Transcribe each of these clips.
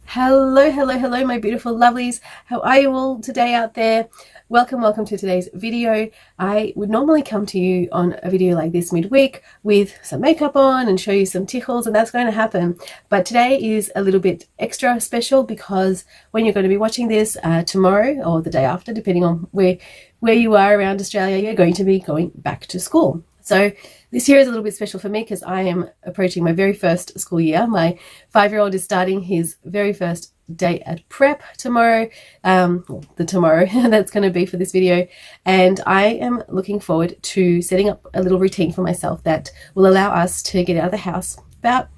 Hello, hello, hello, my beautiful lovelies. How are you all today out there? Welcome to today's video. I would normally come to you on a video like this midweek with some makeup on and show you some tichels, and that's going to happen. But today is a little bit extra special because when you're going to be watching this tomorrow or the day after, depending on where you are around Australia, you're going to be going back to school. So this year is a little bit special for me because I am approaching my very first school year. My 5-year-old is starting his very first day at prep tomorrow, the tomorrow that's going to be for this video. And I am looking forward to setting up a little routine for myself that will allow us to get out of the house about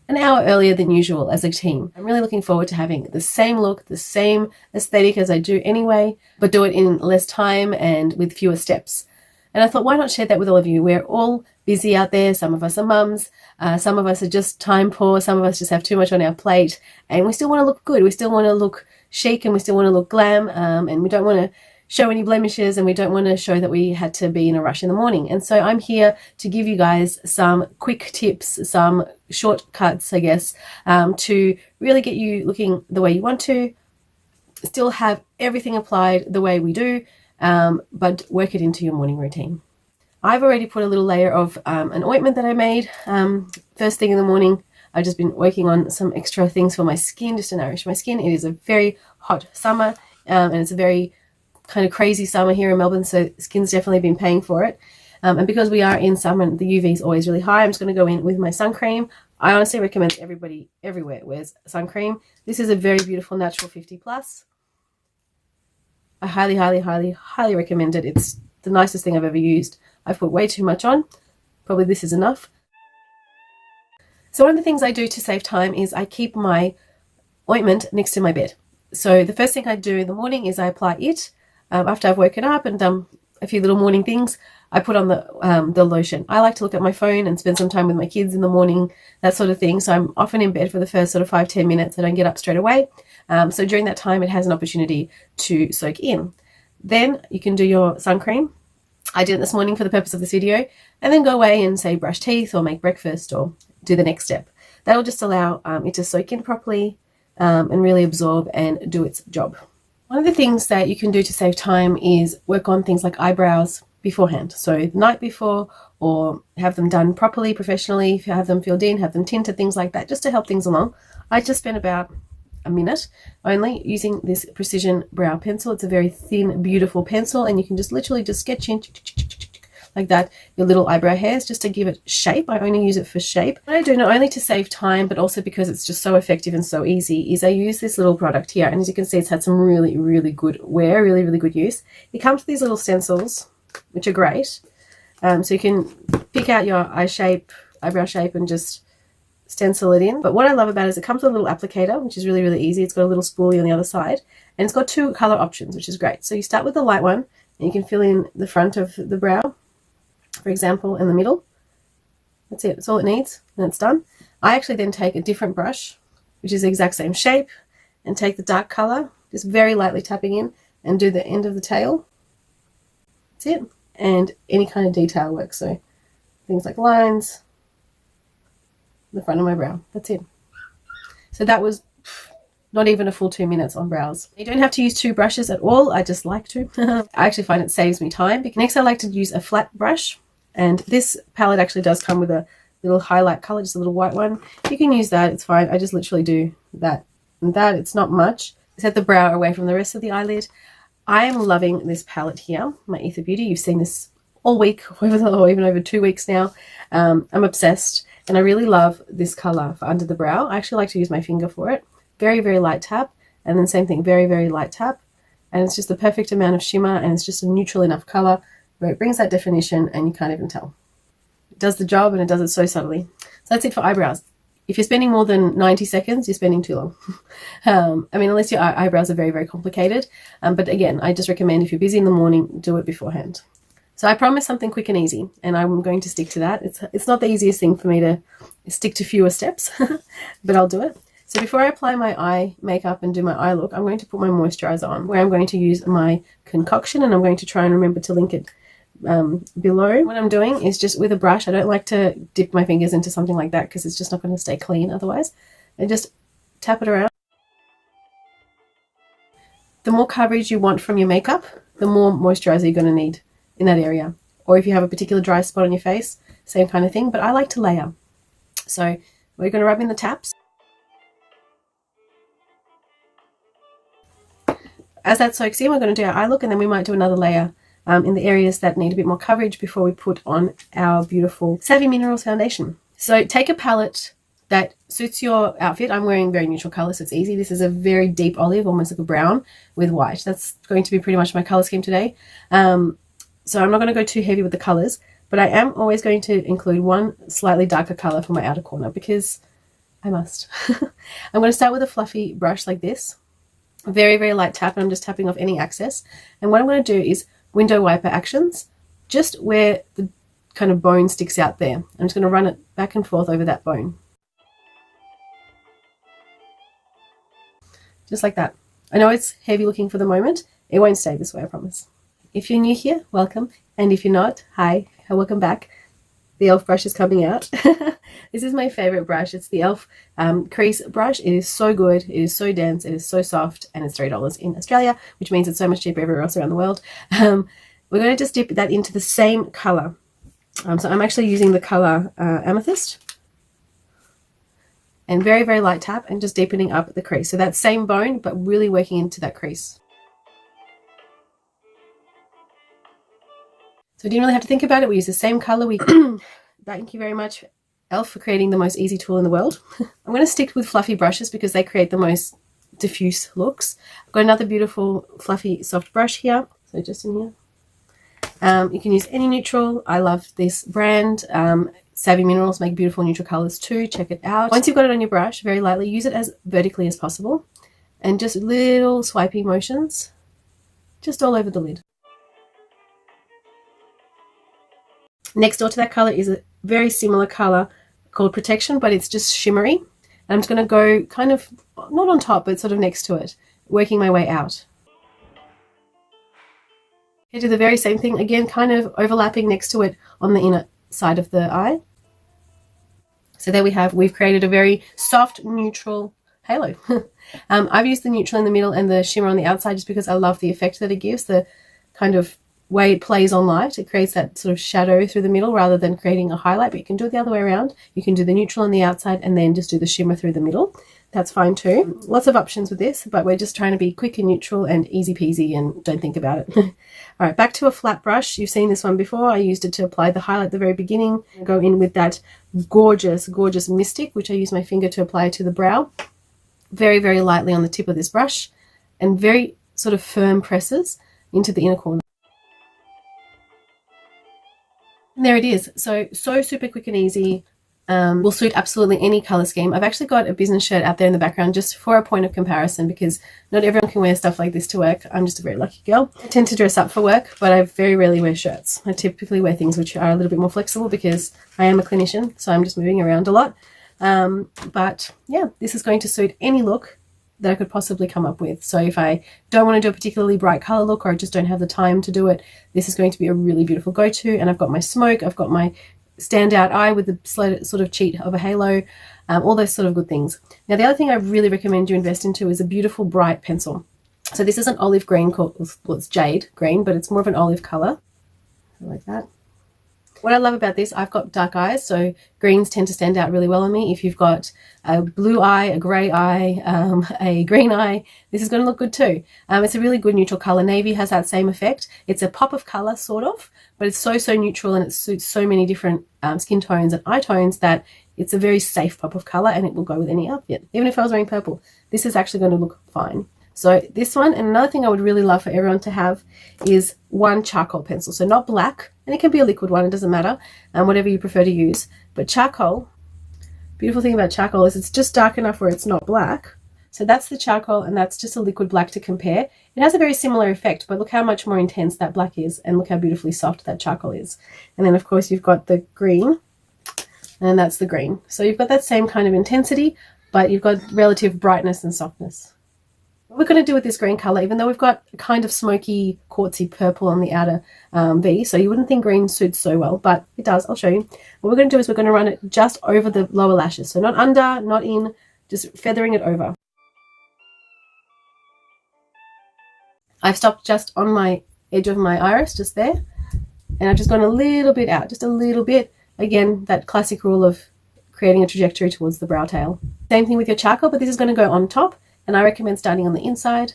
an hour earlier than usual as a team. I'm really looking forward to having the same look, the same aesthetic as I do anyway, but do it in less time and with fewer steps. And I thought, why not share that with all of you? We're all busy out there. Some of us are mums. Some of us are just time poor. Some of us just have too much on our plate. And we still want to look good. We still want to look chic and we still want to look glam. And we don't want to show any blemishes and we don't want to show that we had to be in a rush in the morning. And so I'm here to give you guys some quick tips, some shortcuts, I guess, to really get you looking the way you want to, still have everything applied the way we do, but work it into your morning routine. I've already put a little layer of an ointment that I made first thing in the morning. I've just been working on some extra things for my skin just to nourish my skin. It is a very hot summer and it's a very kind of crazy summer here in Melbourne, so skin's definitely been paying for it. And because we are in summer and the UV is always really high, I'm just going to go in with my sun cream. I honestly recommend everybody everywhere wears sun cream. This is a very beautiful natural 50 plus. I highly, highly, highly, highly recommend it. It's the nicest thing I've ever used. I've put way too much on. Probably this is enough. So one of the things I do to save time is I keep my ointment next to my bed. So the first thing I do in the morning is I apply it. After I've woken up and done a few little morning things, I put on the lotion. I like to look at my phone and spend some time with my kids in the morning, that sort of thing. So I'm often in bed for the first sort of 5-10 minutes. I don't get up straight away. So during that time, it has an opportunity to soak in. Then you can do your sun cream. I did it this morning for the purpose of this video, and then go away and say brush teeth or make breakfast or do the next step. That will just allow it to soak in properly and really absorb and do its job. One of the things that you can do to save time is work on things like eyebrows beforehand. So the night before, or have them done properly, professionally, if you have them filled in, have them tinted, things like that, just to help things along. I just spent about a minute only using this precision brow pencil. It's a very thin, beautiful pencil, and you can just literally just sketch in like that your little eyebrow hairs just to give it shape. I only use it for shape. What I do, not only to save time but also because it's just so effective and so easy, is I use this little product here, and as you can see, it's had some really, really good wear, really, really good use. It comes with these little stencils which are great, so you can pick out your eyebrow shape and just stencil it in. But what I love about it is it comes with a little applicator, which is really, really easy. It's got a little spoolie on the other side, and it's got 2 color options, which is great. So you start with the light one, and you can fill in the front of the brow, for example, in the middle. That's it. That's all it needs, and it's done. I actually then take a different brush, which is the exact same shape, and take the dark color, just very lightly tapping in, and do the end of the tail. That's it. And any kind of detail work. So things like lines, the front of my brow. That's it. So that was not even a full 2 minutes on brows. You don't have to use 2 brushes at all. I just like to. I actually find it saves me time. Next, I like to use a flat brush, and this palette actually does come with a little highlight color, just a little white one. You can use that, it's fine. I just literally do that and that. It's not much. Set the brow away from the rest of the eyelid. I am loving this palette here, my Ether Beauty. You've seen this all week, or even over 2 weeks now. I'm obsessed. And I really love this color for under the brow. I actually like to use my finger for it. Very, very light tap. And then same thing, very, very light tap. And it's just the perfect amount of shimmer, and it's just a neutral enough color where it brings that definition and you can't even tell. It does the job, and it does it so subtly. So that's it for eyebrows. If you're spending more than 90 seconds, you're spending too long. I mean, unless your eyebrows are very, very complicated. But again, I just recommend if you're busy in the morning, do it beforehand. So I promised something quick and easy, and I'm going to stick to that. It's not the easiest thing for me to stick to fewer steps, but I'll do it. So before I apply my eye makeup and do my eye look, I'm going to put my moisturizer on, where I'm going to use my concoction, and I'm going to try and remember to link it below. What I'm doing is just with a brush. I don't like to dip my fingers into something like that because it's just not going to stay clean otherwise. And just tap it around. The more coverage you want from your makeup, the more moisturizer you're going to need in that area. Or if you have a particular dry spot on your face, same kind of thing. But I like to layer. So we're going to rub in the taps. As that soaks in, we're going to do our eye look, and then we might do another layer in the areas that need a bit more coverage before we put on our beautiful Savvy Minerals foundation. So take a palette that suits your outfit. I'm wearing very neutral colors, so it's easy. This is a very deep olive, almost like a brown with white. That's going to be pretty much my color scheme today. So I'm not going to go too heavy with the colors, but I am always going to include one slightly darker color for my outer corner because I must. I'm going to start with a fluffy brush like this. Very, very light tap, and I'm just tapping off any excess. And what I'm going to do is window wiper actions, just where the kind of bone sticks out there. I'm just going to run it back and forth over that bone. Just like that. I know it's heavy looking for the moment. It won't stay this way, I promise. If you're new here, welcome. And if you're not, hi, welcome back. The Elf brush is coming out. This is my favorite brush. It's the Elf Crease Brush. It is so good. It is so dense. It is so soft. And it's $3 in Australia, which means it's so much cheaper everywhere else around the world. We're going to just dip that into the same color. So I'm actually using the color Amethyst. And very, very light tap and just deepening up the crease. So that same bone, but really working into that crease. So you didn't really have to think about it. We use the same color. Thank you very much, Elf, for creating the most easy tool in the world. I'm going to stick with fluffy brushes because they create the most diffuse looks. I've got another beautiful fluffy soft brush here. So just in here. You can use any neutral. I love this brand. Savvy Minerals make beautiful neutral colors too. Check it out. Once you've got it on your brush, very lightly, use it as vertically as possible. And just little swiping motions just all over the lid. Next door to that color is a very similar color called Protection, but it's just shimmery. And I'm just going to go kind of, not on top, but sort of next to it, working my way out. Okay, do the very same thing, again, kind of overlapping next to it on the inner side of the eye. So there we've created a very soft, neutral halo. I've used the neutral in the middle and the shimmer on the outside just because I love the effect that it gives, the kind of way it plays on light. It creates that sort of shadow through the middle rather than creating a highlight, but you can do it the other way around. You can do the neutral on the outside and then just do the shimmer through the middle. That's fine too. Lots of options with this, but we're just trying to be quick and neutral and easy peasy and don't think about it. All right, back to a flat brush. You've seen this one before. I used it to apply the highlight at the very beginning. Go in with that gorgeous, gorgeous Mystic, which I use my finger to apply to the brow. Very, very lightly on the tip of this brush and very sort of firm presses into the inner corner. And there it is. So super quick and easy. Will suit absolutely any color scheme. I've actually got a business shirt out there in the background just for a point of comparison because not everyone can wear stuff like this to work. I'm just a very lucky girl. I tend to dress up for work, but I very rarely wear shirts. I typically wear things which are a little bit more flexible because I am a clinician, so I'm just moving around a lot. But yeah, this is going to suit any look that I could possibly come up with. So if I don't want to do a particularly bright color look or I just don't have the time to do it, this is going to be a really beautiful go-to. And I've got my smoke, I've got my standout eye with the sort of cheat of a halo, all those sort of good things. Now the other thing I really recommend you invest into is a beautiful bright pencil. So this is an olive green called, well, it's jade green, but it's more of an olive color. Like that. What I love about this, I've got dark eyes, so greens tend to stand out really well on me. If you've got a blue eye, a grey eye, a green eye, this is going to look good too. It's a really good neutral color. Navy has that same effect. It's a pop of color, sort of, but it's so neutral and it suits so many different skin tones and eye tones that it's a very safe pop of color and it will go with any outfit. Even if I was wearing purple, this is actually going to look fine. So this one, and another thing I would really love for everyone to have is one charcoal pencil. So not black, and it can be a liquid one, it doesn't matter, whatever you prefer to use. But charcoal, beautiful thing about charcoal is it's just dark enough where it's not black. So that's the charcoal, and that's just a liquid black to compare. It has a very similar effect, but look how much more intense that black is, and look how beautifully soft that charcoal is. And then of course you've got the green, and that's the green. So you've got that same kind of intensity, but you've got relative brightness and softness. What we're going to do with this green color, even though we've got a kind of smoky quartzy purple on the outer V, so you wouldn't think green suits so well, but it does. I'll show you. What we're going to do is we're going to run it just over the lower lashes, so not under, not in, just feathering it over. I've stopped just on my edge of my iris, just there, and I've just gone a little bit out, just a little bit. Again, that classic rule of creating a trajectory towards the brow tail. Same thing with your charcoal, but this is going to go on top. And I recommend starting on the inside.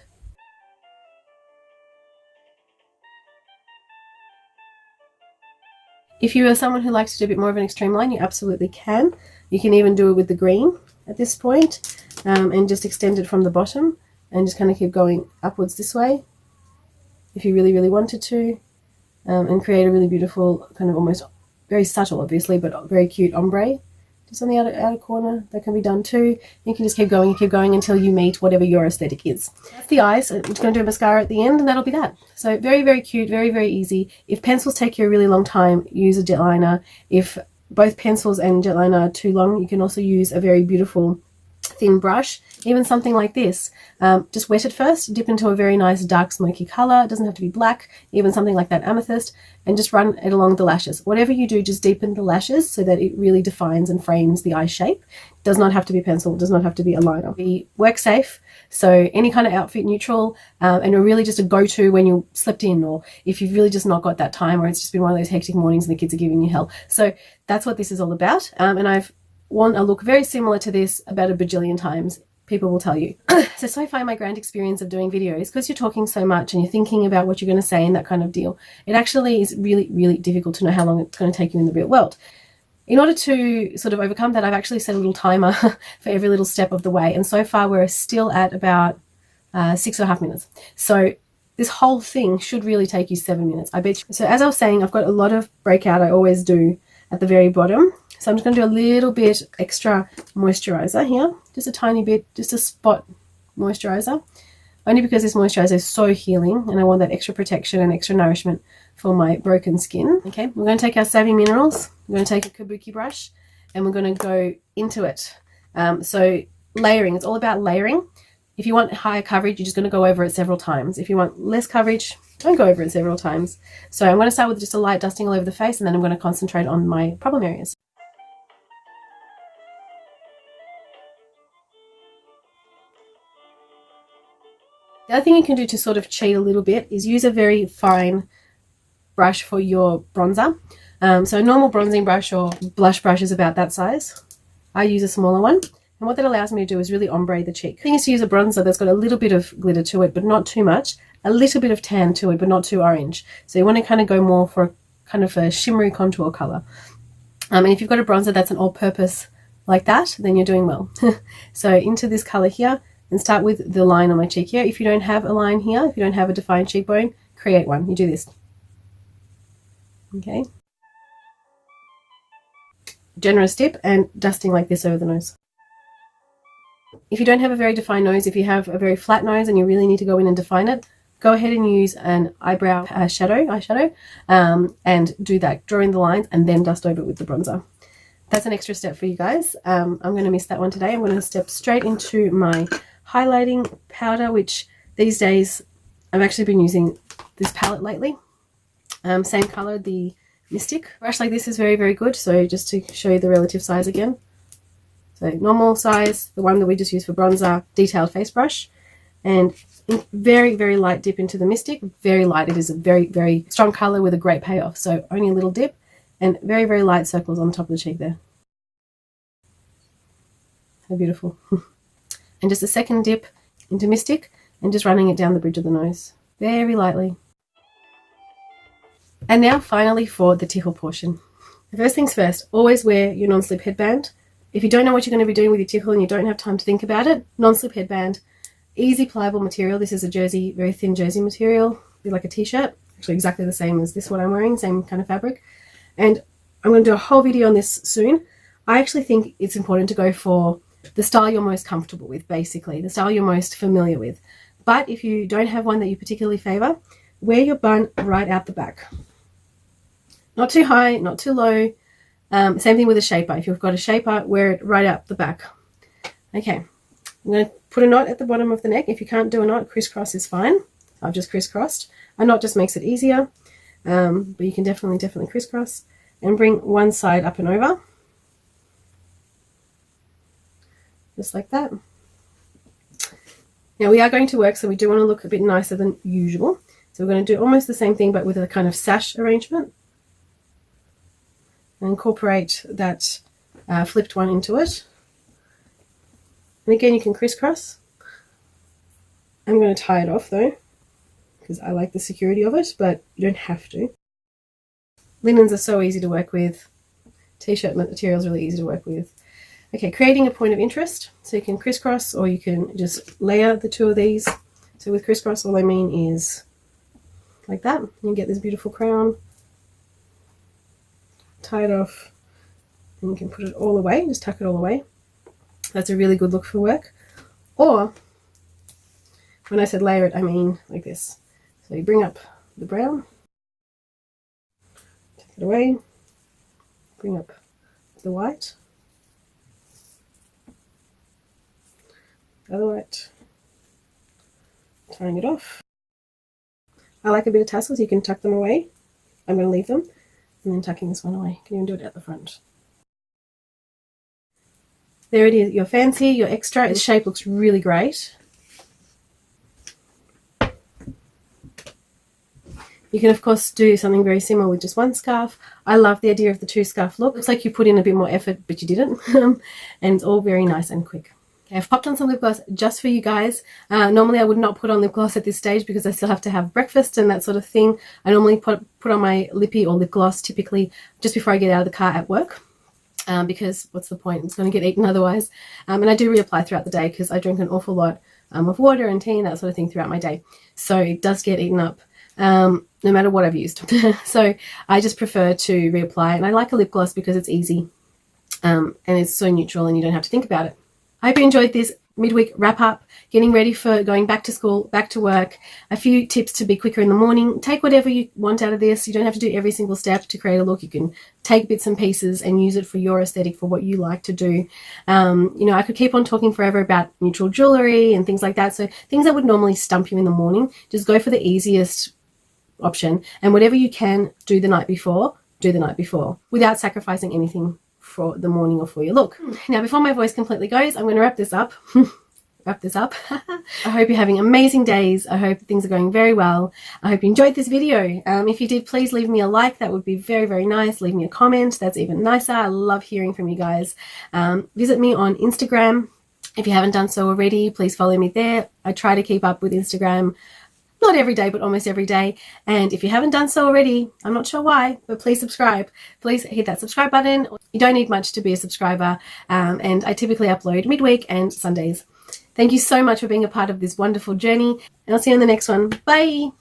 If you are someone who likes to do a bit more of an extreme line, you absolutely can. You can even do it with the green at this point, and just extend it from the bottom and just kind of keep going upwards this way if you really, really wanted to, and create a really beautiful, kind of almost very subtle, obviously, but very cute ombre. Just on the outer corner, that can be done too. You can just keep going until you meet whatever your aesthetic is. That's the eyes. I'm just going to do a mascara at the end, and that'll be that. So very, very cute, very, very easy. If pencils take you a really long time, use a jet liner. If both pencils and jet liner are too long, you can also use a very beautiful thin brush, even something like this. Just wet it first, dip into a very nice dark smoky color. It doesn't have to be black, even something like that amethyst, and just run it along the lashes. Whatever you do, just deepen the lashes so that it really defines and frames the eye shape. It does not have to be pencil, it does not have to be a liner. Be work safe, so any kind of outfit neutral, and are really just a go-to when you slept in, or if you've really just not got that time, or it's just been one of those hectic mornings and the kids are giving you hell. So that's what this is all about, and I've worn a look very similar to this about a bajillion times. People will tell you. So far my grand experience of doing videos, because you're talking so much and you're thinking about what you're going to say and that kind of deal, it actually is really, really difficult to know how long it's going to take you in the real world. In order to sort of overcome that, I've actually set a little timer for every little step of the way, and so far we're still at about 6.5 minutes. So this whole thing should really take you 7 minutes, I bet you. So as I was saying, I've got a lot of breakout, I always do, at the very bottom. So I'm just going to do a little bit extra moisturizer here, just a tiny bit, just a spot moisturizer, only because this moisturizer is so healing and I want that extra protection and extra nourishment for my broken skin. Okay, we're going to take our Savvy Minerals, we're going to take a kabuki brush, and we're going to go into it. So layering, it's all about layering. If you want higher coverage, you're just going to go over it several times. If you want less coverage, don't go over it several times. So I'm going to start with just a light dusting all over the face, and then I'm going to concentrate on my problem areas. The other thing you can do to sort of cheat a little bit is use a very fine brush for your bronzer. So a normal bronzing brush or blush brush is about that size. I use a smaller one. And what that allows me to do is really ombre the cheek. The thing is to use a bronzer that's got a little bit of glitter to it, but not too much. A little bit of tan to it, but not too orange. So you want to kind of go more for kind of a shimmery contour color. And if you've got a bronzer that's an all-purpose like that, then you're doing well. So into this color here, and start with the line on my cheek here. If you don't have a line here, if you don't have a defined cheekbone, create one. You do this. Okay. Generous dip and dusting like this over the nose. If you don't have a very defined nose, if you have a very flat nose and you really need to go in and define it, go ahead and use an eyebrow eyeshadow, and do that, draw in the lines and then dust over it with the bronzer. That's an extra step for you guys. I'm going to miss that one today. I'm going to step straight into my highlighting powder, which these days I've actually been using this palette lately. Same color, the Mystic. A brush like this is very, very good. So just to show you the relative size again. So normal size, the one that we just use for bronzer, detailed face brush, and very, very light dip into the Mystic. Very light. It is a very, very strong color with a great payoff. So only a little dip and very, very light circles on the top of the cheek there. How beautiful. And just a second dip into Mystic and just running it down the bridge of the nose very lightly. And now finally for the tichel portion. First things first, always wear your non-slip headband. If you don't know what you're going to be doing with your tichel and you don't have time to think about it, non-slip headband, easy pliable material. This is a jersey, very thin jersey material, be like a t-shirt, actually exactly the same as this one I'm wearing, same kind of fabric. And I'm going to do a whole video on this soon. I actually think it's important to go for the style you're most comfortable with, basically, the style you're most familiar with. But if you don't have one that you particularly favor, wear your bun right out the back. Not too high, not too low. Same thing with a shaper. If you've got a shaper, wear it right out the back. Okay, I'm going to Put a knot at the bottom of the neck. If you can't do a knot, crisscross is fine. I've just crisscrossed. A knot just makes it easier, but you can definitely crisscross. And bring one side up and over. Just like that. Now we are going to work, so we do want to look a bit nicer than usual. So we're going to do almost the same thing, but with a kind of sash arrangement. And incorporate that flipped one into it. And again, you can crisscross. I'm going to tie it off though, because I like the security of it, but you don't have to. Linens are so easy to work with. T-shirt material is really easy to work with. Okay, creating a point of interest. So you can crisscross, or you can just layer the two of these. So with crisscross, all I mean is like that. You get this beautiful crown. Tie it off, and you can put it all away. Just tuck it all away. That's a really good look for work. Or, when I said layer it, I mean like this. So you bring up the brown, take it away, bring up the white, the other white, tying it off. I like a bit of tassels, you can tuck them away. I'm going to leave them, and then tucking this one away. You can even do it at the front. There it is, your fancy, your extra. The shape looks really great. You can of course do something very similar with just one scarf. I love the idea of the two scarf look. Looks like you put in a bit more effort, but you didn't. And it's all very nice and quick. Okay, I've popped on some lip gloss just for you guys. Normally I would not put on lip gloss at this stage because I still have to have breakfast and that sort of thing. I normally put on my lippy or lip gloss typically just before I get out of the car at work. Because what's the point? It's going to get eaten otherwise. And I do reapply throughout the day because I drink an awful lot of water and tea and that sort of thing throughout my day. So it does get eaten up no matter what I've used. So I just prefer to reapply. And I like a lip gloss because it's easy and it's so neutral and you don't have to think about it. I hope you enjoyed this midweek wrap up, getting ready for going back to school, back to work. A few tips to be quicker in the morning. Take whatever you want out of this. You don't have to do every single step to create a look. You can take bits and pieces and use it for your aesthetic, for what you like to do. You know, I could keep on talking forever about neutral jewelry and things like that. So things that would normally stump you in the morning, just go for the easiest option. And whatever you can do the night before, do the night before without sacrificing anything for the morning or for your look. Now, before my voice completely goes, I'm going to wrap this up. I hope you're having amazing days. I hope things are going very well. I hope you enjoyed this video. If you did, please leave me a like. That would be very nice. Leave me a comment. That's even nicer. I love hearing from you guys. Visit me on Instagram. If you haven't done so already, please follow me there. I try to keep up with Instagram. Not every day, but almost every day. And if you haven't done so already, I'm not sure why, but please subscribe. Please hit that subscribe button. You don't need much to be a subscriber. And I typically upload midweek and Sundays. Thank you so much for being a part of this wonderful journey. And I'll see you in the next one. Bye.